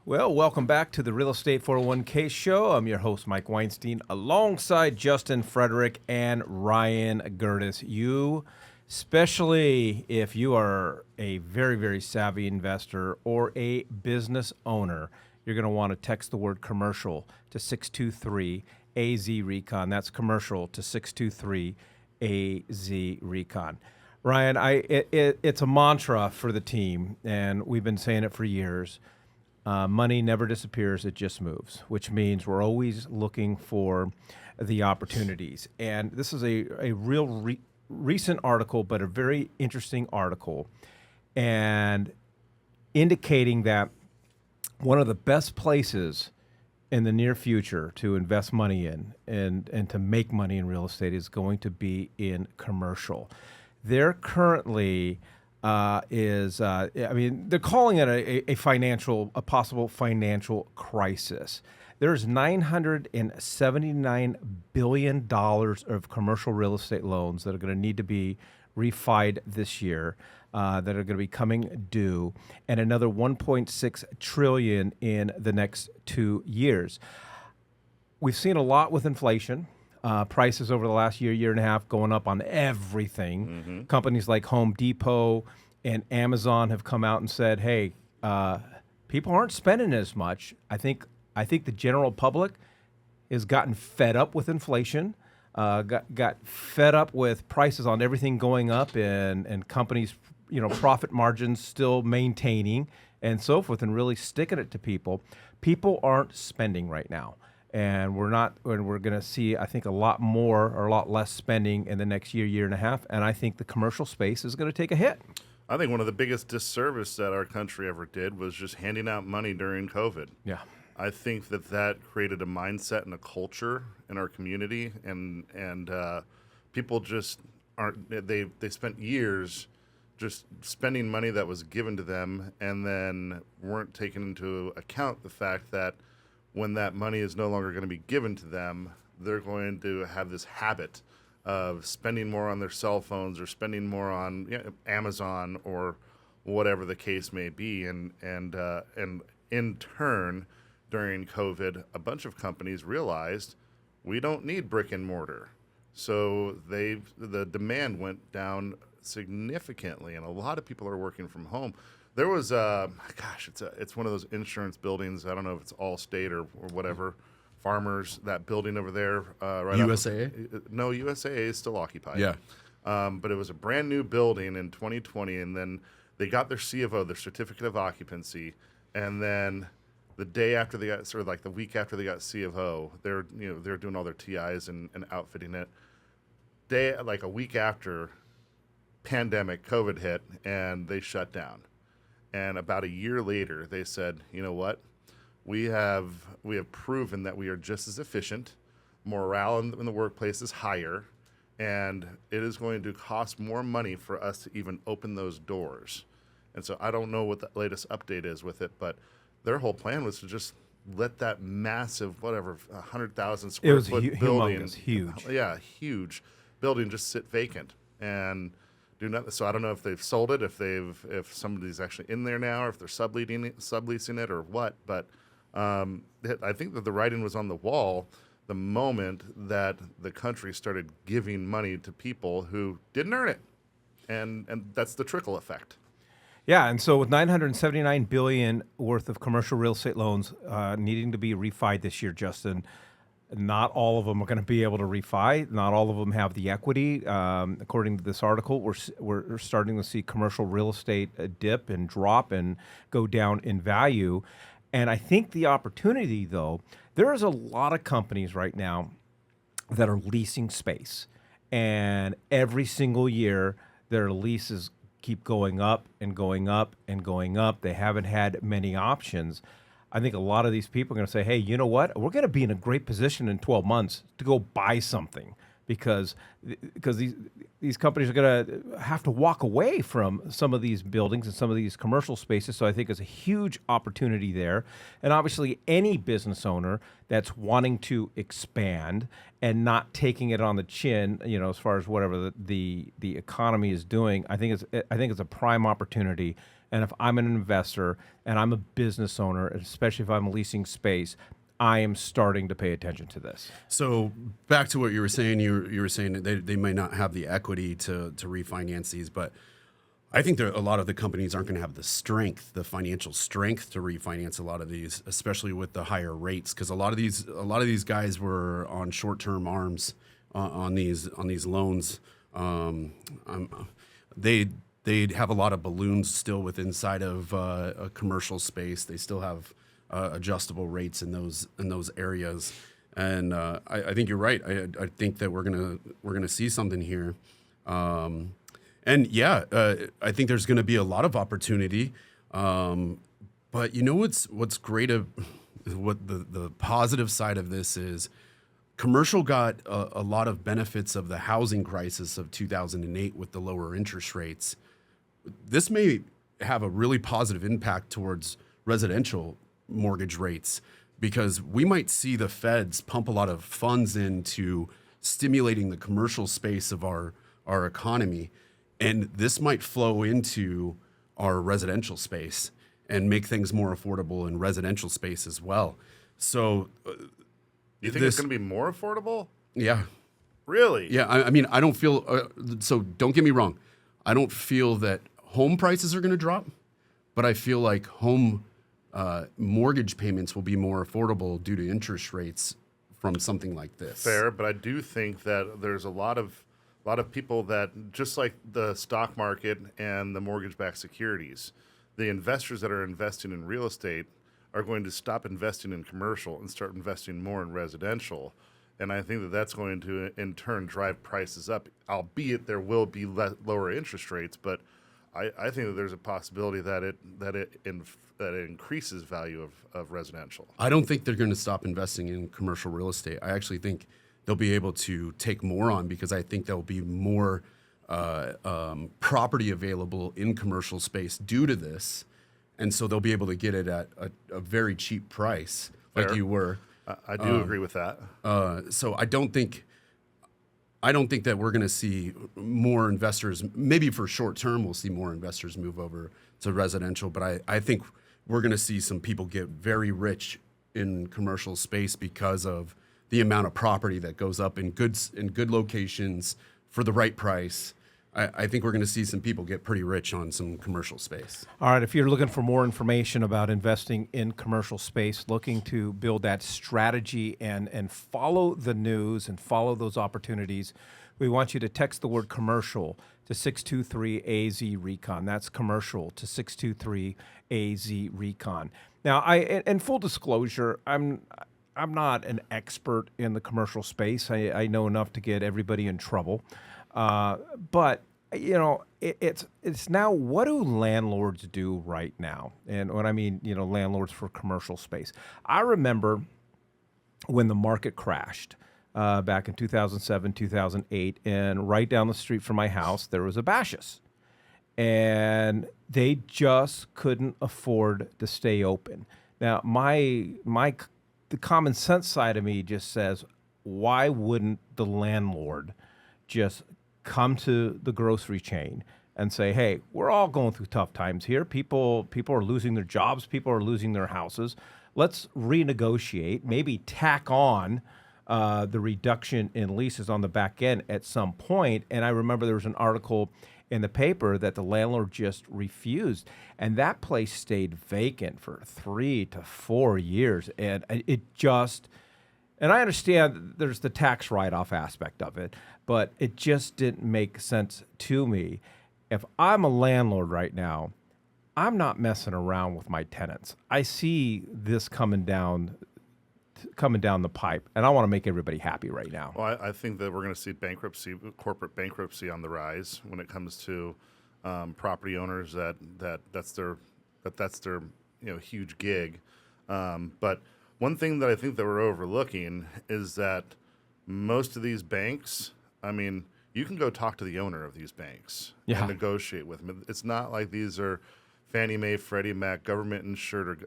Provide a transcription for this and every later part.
Well, welcome back to the Real Estate 401k show. I'm your host, Mike Weinstein, alongside Justin Frederick and Ryan Gerdes. You, especially if you are a very, very savvy investor or a business owner, you're going to want to text the word commercial to 623 AZ Recon. That's commercial to 623 AZ Recon. Ryan, it's a mantra for the team, and we've been saying it for years. Money never disappears, it just moves, which means we're always looking for the opportunities. And this is a real recent article, but a very interesting article, and indicating that one of the best places in the near future to invest money in and to make money in real estate is going to be in commercial. They're currently... they're calling it a possible financial crisis. There's $979 billion of commercial real estate loans that are going to need to be refied this year, that are going to be coming due, and another $1.6 trillion in the next 2 years. We've seen a lot with inflation. Prices over the last year and a half going up on everything. Mm-hmm. Companies like Home Depot and Amazon have come out and said, hey, people aren't spending as much. I think the general public has gotten fed up with inflation, got fed up with prices on everything going up and companies, profit margins still maintaining and so forth, and really sticking it to people. People aren't spending right now. And we're going to see, I think, a lot more or a lot less spending in the next year and a half. And I think the commercial space is going to take a hit. I think one of the biggest disservice that our country ever did was just handing out money during COVID. Yeah. I think that created a mindset and a culture in our community, and people just aren't. They spent years just spending money that was given to them, and then weren't taking into account the fact that when that money is no longer going to be given to them, they're going to have this habit of spending more on their cell phones or spending more on Amazon or whatever the case may be. And in turn, during COVID, a bunch of companies realized we don't need brick and mortar. So the demand went down significantly, and a lot of people are working from home. There was, it's one of those insurance buildings. I don't know if it's Allstate or whatever. Farmers, that building over there. Right USA? No, USA is still occupied. Yeah. But it was a brand new building in 2020, and then they got their C of O, their certificate of occupancy, and then the day after they got, sort of like the week after they got C of O, they're doing all their TIs and outfitting it. Like a week after, pandemic, COVID hit, and they shut down. And about a year later, they said, you know what? We have proven that we are just as efficient. Morale in the workplace is higher, and it is going to cost more money for us to even open those doors. And so I don't know what the latest update is with it, but their whole plan was to just let that massive, 100,000 square foot building. It was huge. Yeah, huge building just sit vacant and do nothing. So I don't know if they've sold it, if somebody's actually in there now, or if they're subleasing it or what. But I think that the writing was on the wall the moment that the country started giving money to people who didn't earn it, and that's the trickle effect. Yeah, and so with $979 billion worth of commercial real estate loans needing to be refied this year, Justin, not all of them are going to be able to refi. Not all of them have the equity. According to this article, we're starting to see commercial real estate dip and drop and go down in value. And I think the opportunity, though, there is a lot of companies right now that are leasing space. And every single year, their leases keep going up and going up and going up. They haven't had many options. I think a lot of these people are going to say, hey, you know what? We're going to be in a great position in 12 months to go buy something because these companies are going to have to walk away from some of these buildings and some of these commercial spaces. So I think there's a huge opportunity there. And obviously any business owner that's wanting to expand and not taking it on the chin, as far as whatever the economy is doing, I think it's a prime opportunity And if I'm an investor and I'm a business owner, especially if I'm leasing space, I am starting to pay attention to this. So back to what you were saying, you were saying that they may not have the equity to refinance these, but I think a lot of the companies aren't going to have the strength, the financial strength to refinance a lot of these, especially with the higher rates, because a lot of these guys were on short-term arms on these loans. They'd have a lot of balloons still with inside of a commercial space. They still have adjustable rates in those areas, and I think you're right. I think that we're gonna see something here, and yeah, I think there's gonna be a lot of opportunity. But you know what's great what the positive side of this is. Commercial got a lot of benefits of the housing crisis of 2008 with the lower interest rates. This may have a really positive impact towards residential mortgage rates because we might see the feds pump a lot of funds into stimulating the commercial space of our economy. And this might flow into our residential space and make things more affordable in residential space as well. So you think it's going to be more affordable? Yeah. Really? Yeah. I mean, I don't feel, so don't get me wrong. I don't feel that home prices are going to drop, but I feel like home mortgage payments will be more affordable due to interest rates from something like this. Fair, but I do think that there's a lot of people that, just like the stock market and the mortgage-backed securities, the investors that are investing in real estate are going to stop investing in commercial and start investing more in residential. And I think that that's going to, in turn, drive prices up, albeit there will be lower interest rates. But I think that there's a possibility that it increases value of residential. I don't think they're going to stop investing in commercial real estate. I actually think they'll be able to take more on because I think there'll be more property available in commercial space due to this. And so they'll be able to get it at a very cheap price, like Fair. you were. I do agree with that. So I don't think that we're going to see more investors. Maybe for short term, we'll see more investors move over to residential. But I think we're going to see some people get very rich in commercial space because of the amount of property that goes up in good locations for the right price. I think we're going to see some people get pretty rich on some commercial space. All right, if you're looking for more information about investing in commercial space, looking to build that strategy and follow the news and follow those opportunities, we want you to text the word commercial to 623-AZ-RECON. That's commercial to 623-AZ-RECON. Now, in full disclosure, I'm not an expert in the commercial space. I know enough to get everybody in trouble. But you know, it's now, what do landlords do right now? And when I mean, you know, landlords for commercial space, I remember when the market crashed back in 2007, 2008, and right down the street from my house, there was a Bashas'. And they just couldn't afford to stay open. Now, the common sense side of me just says, why wouldn't the landlord just come to the grocery chain and say, hey, we're all going through tough times here. People are losing their jobs. People are losing their houses. Let's renegotiate, maybe tack on the reduction in leases on the back end at some point. And I remember there was an article in the paper that the landlord just refused. And that place stayed vacant for 3 to 4 years. And and I understand there's the tax write-off aspect of it, but it just didn't make sense to me. If I'm a landlord right now, I'm not messing around with my tenants. I see this coming down the pipe, and I want to make everybody happy right now. Well, I think that we're going to see corporate bankruptcy on the rise when it comes to property owners that's their huge gig. But one thing that I think that we're overlooking is that most of these banks, I mean, you can go talk to the owner of these banks and negotiate with them. It's not like these are Fannie Mae, Freddie Mac, government insured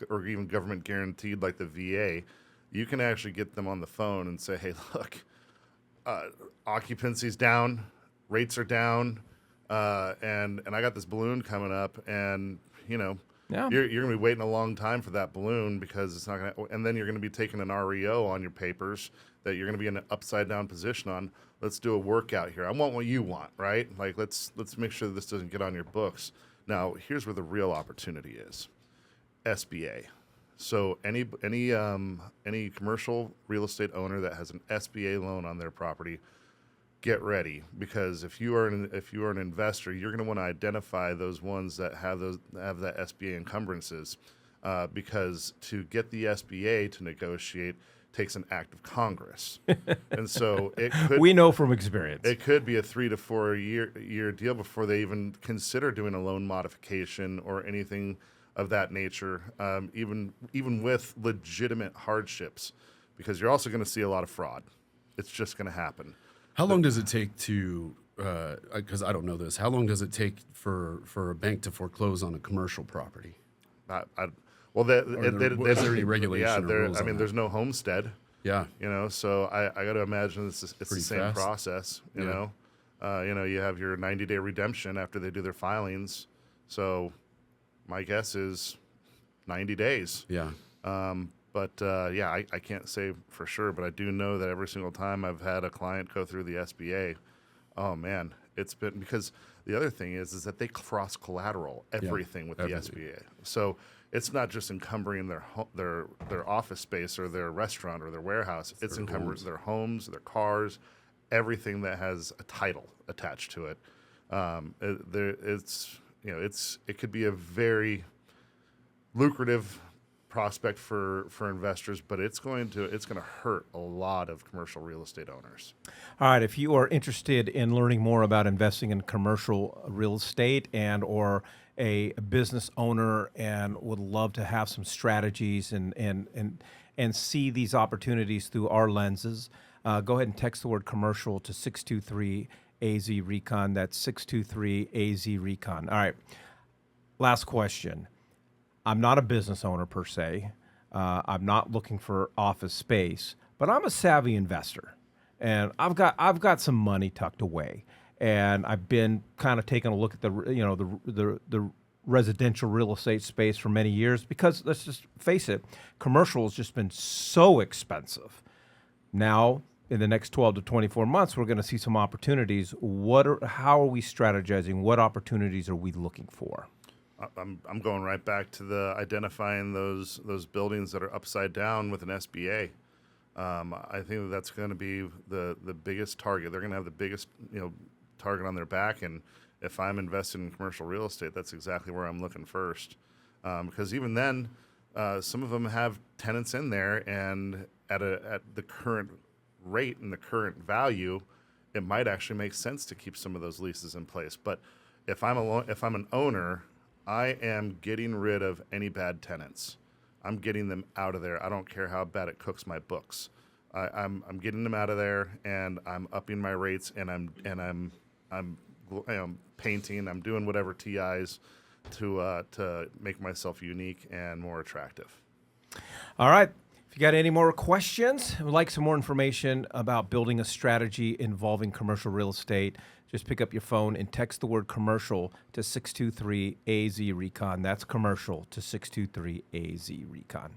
or even government guaranteed like the VA. You can actually get them on the phone and say, hey, look, occupancy's down, rates are down, and I got this balloon coming up, and Yeah. you're going to be waiting a long time for that balloon because it's not going to, and then you're going to be taking an REO on your papers that you're going to be in an upside down position on. Let's do a workout here. I want what you want, right? Like let's make sure this doesn't get on your books. Now, here's where the real opportunity is. SBA. So any commercial real estate owner that has an SBA loan on their property, get ready, because if you are an investor, you're going to want to identify those ones that have that SBA encumbrances, because to get the SBA to negotiate takes an act of Congress, and so We know from experience. it could be a 3 to 4 year deal before they even consider doing a loan modification or anything of that nature, even with legitimate hardships, because you're also going to see a lot of fraud. It's just going to happen. How long does it take to? Because I don't know this. How long does it take for a bank to foreclose on a commercial property? Well, is there any regulation Yeah, or rules on that? there's no homestead. Yeah. So I got to imagine it's the Pretty same fast. process. Yeah. You have your 90-day redemption after they do their filings. So my guess is 90 days. Yeah. I can't say for sure, but I do know that every single time I've had a client go through the SBA, oh man, it's been, because the other thing is that they cross collateral everything with everything. the SBA. So it's not just encumbering their office space or their restaurant or their warehouse. It's encumbering their homes, their cars, everything that has a title attached to it. It could be a very lucrative prospect for investors, but it's going to hurt a lot of commercial real estate owners. All right, if you are interested in learning more about investing in commercial real estate and or a business owner and would love to have some strategies and see these opportunities through our lenses, go ahead and text the word commercial to 623 AZ Recon. That's 623 AZ Recon. All right, last question. I'm not a business owner per se. I'm not looking for office space, but I'm a savvy investor, and I've got some money tucked away, and I've been kind of taking a look at the residential real estate space for many years because let's just face it, commercial has just been so expensive. Now, in the next 12 to 24 months, we're going to see some opportunities. How are we strategizing? What opportunities are we looking for? I'm going right back to the identifying those buildings that are upside down with an SBA. I think that's going to be the biggest target. They're going to have the biggest target on their back. And if I'm invested in commercial real estate, that's exactly where I'm looking first. Because even then, some of them have tenants in there, and at the current rate and the current value, it might actually make sense to keep some of those leases in place. But if I'm an owner, I am getting rid of any bad tenants. I'm getting them out of there. I don't care how bad it cooks my books. I'm getting them out of there, and I'm upping my rates, and I'm painting. I'm doing whatever TIs to make myself unique and more attractive. All right. If you got any more questions, would like some more information about building a strategy involving commercial real estate, just pick up your phone and text the word commercial to 623 AZ Recon. That's commercial to 623 AZ Recon.